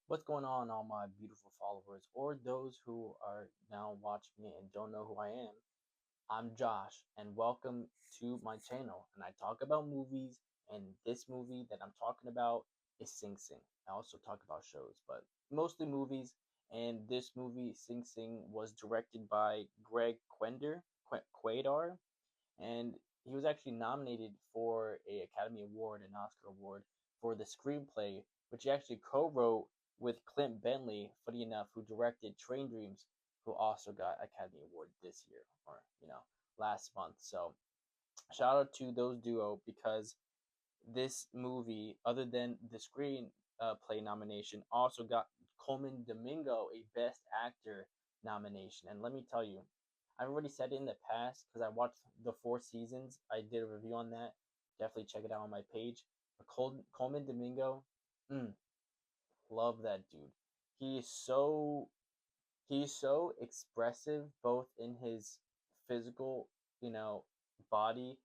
What's going on, all my beautiful followers, or those who are now watching me and don't know who I am? I'm Josh, and welcome to my channel. And I talk about movies, and this movie that I'm talking about is Sing Sing. I also talk about shows, but mostly movies. And this movie, Sing Sing, was directed by Greg Quadar, and he was actually nominated for a Academy Award and Oscar Award for the screenplay, which he actually co-wrote with Clint Bentley, funny enough, who directed Train Dreams, who also got Academy Award this year, or last month. So shout out to those duo, because this movie, other than the screen play nomination, also got Coleman Domingo a Best Actor nomination. And let me tell you, I've already said it in the past because I watched the 4 seasons. I did a review on that. Definitely check it out on my page. But Coleman Domingo, mm, love that dude. He is so he's so expressive, both in his physical, you know, body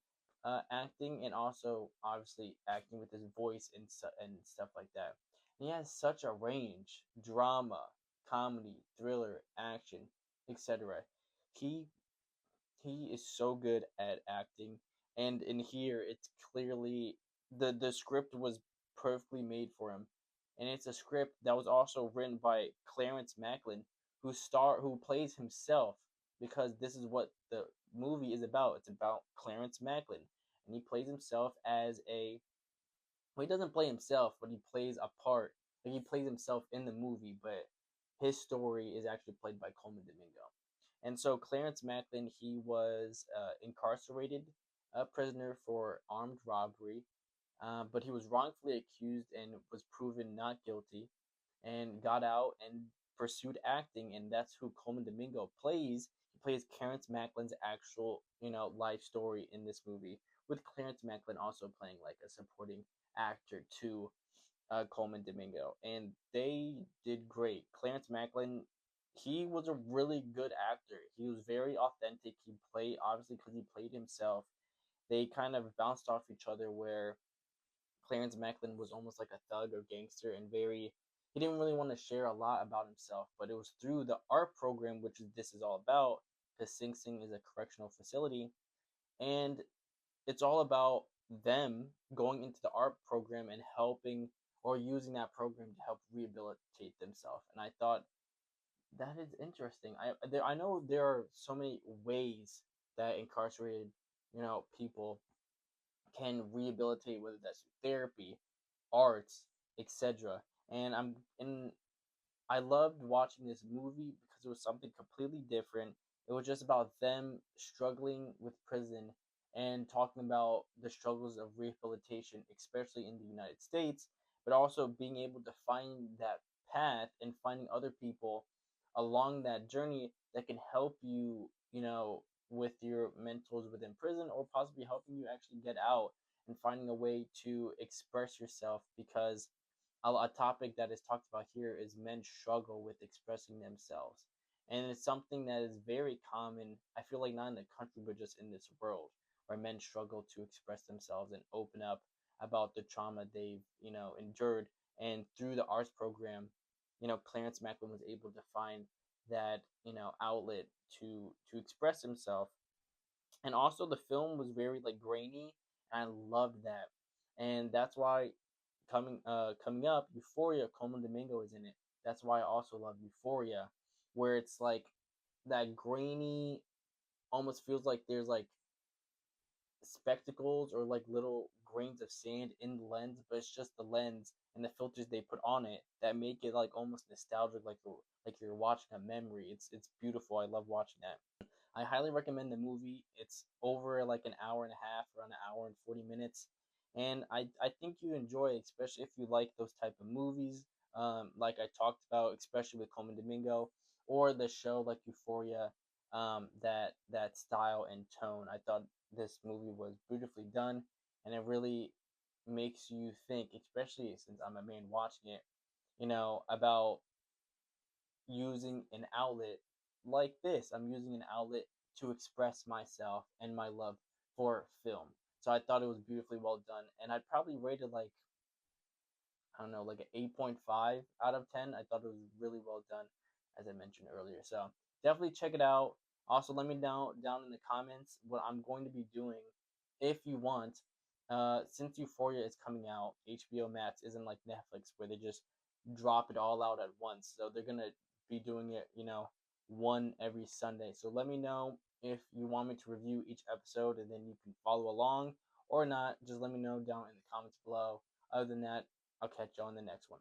acting, and also obviously acting with his voice and stuff like that. And he has such a range: drama, comedy, thriller, action, etc. He he is so good at acting, and in here it's clearly the script was perfectly made for him, and it's a script that was also written by Clarence Macklin, who plays himself, because this is what the movie is about. It's about Clarence Macklin, and he plays himself as a well, he doesn't play himself, but he plays a part. Like, he plays himself in the movie, but his story is actually played by Coleman Domingo. And so Clarence Macklin, he was incarcerated, a prisoner for armed robbery, but he was wrongfully accused and was proven not guilty, and got out and pursued acting, and that's who Coleman Domingo plays. He plays Clarence Macklin's actual, life story in this movie, with Clarence Macklin also playing like a supporting actor to Coleman Domingo, and they did great. Clarence Macklin, he was a really good actor. He was very authentic. He played, obviously, because he played himself. They kind of bounced off each other, where Clarence Macklin was almost like a thug or gangster, and he didn't really want to share a lot about himself, but it was through the art program, which this is all about, because Sing Sing is a correctional facility, and it's all about them going into the art program and helping, or using that program to help rehabilitate themselves. And I thought that is interesting. I know there are so many ways that incarcerated, people can rehabilitate, whether that's therapy, arts, etc. And I loved watching this movie because it was something completely different. It was just about them struggling with prison and talking about the struggles of rehabilitation, especially in the United States, but also being able to find that path and finding other people along that journey that can help you, with your mentors within prison, or possibly helping you actually get out and finding a way to express yourself, because a topic that is talked about here is men struggle with expressing themselves. And it's something that is very common, I feel like, not in the country, but just in this world, where men struggle to express themselves and open up about the trauma they've, endured. And through the arts program, Clarence Macklin was able to find that, outlet to express himself. And also the film was very like grainy, and I loved that. And that's why coming up, Euphoria, Coleman Domingo is in it. That's why I also love Euphoria, where it's like that grainy, almost feels like there's like spectacles or like little grains of sand in the lens, but it's just the lens and the filters they put on it that make it like almost nostalgic, like you're watching a memory. It's beautiful. I love watching that. I highly recommend the movie. It's over like an hour and a half, around an hour and 40 minutes, and I think you enjoy it, especially if you like those type of movies. Like I talked about, especially with Coleman Domingo, or the show like Euphoria. That style and tone. I thought this movie was beautifully done, and it really makes you think, especially since I'm a man watching it, about using an outlet like this. I'm using an outlet to express myself and my love for film. So I thought it was beautifully well done, and I'd probably rate it like I don't know, like an 8.5 out of 10. I thought it was really well done, as I mentioned earlier. So definitely check it out. Also, let me know down in the comments what I'm going to be doing if you want. Since Euphoria is coming out, HBO Max isn't like Netflix where they just drop it all out at once. So they're gonna be doing it, one every Sunday. So let me know if you want me to review each episode, and then you can follow along or not. Just let me know down in the comments below. Other than that, I'll catch you on the next one.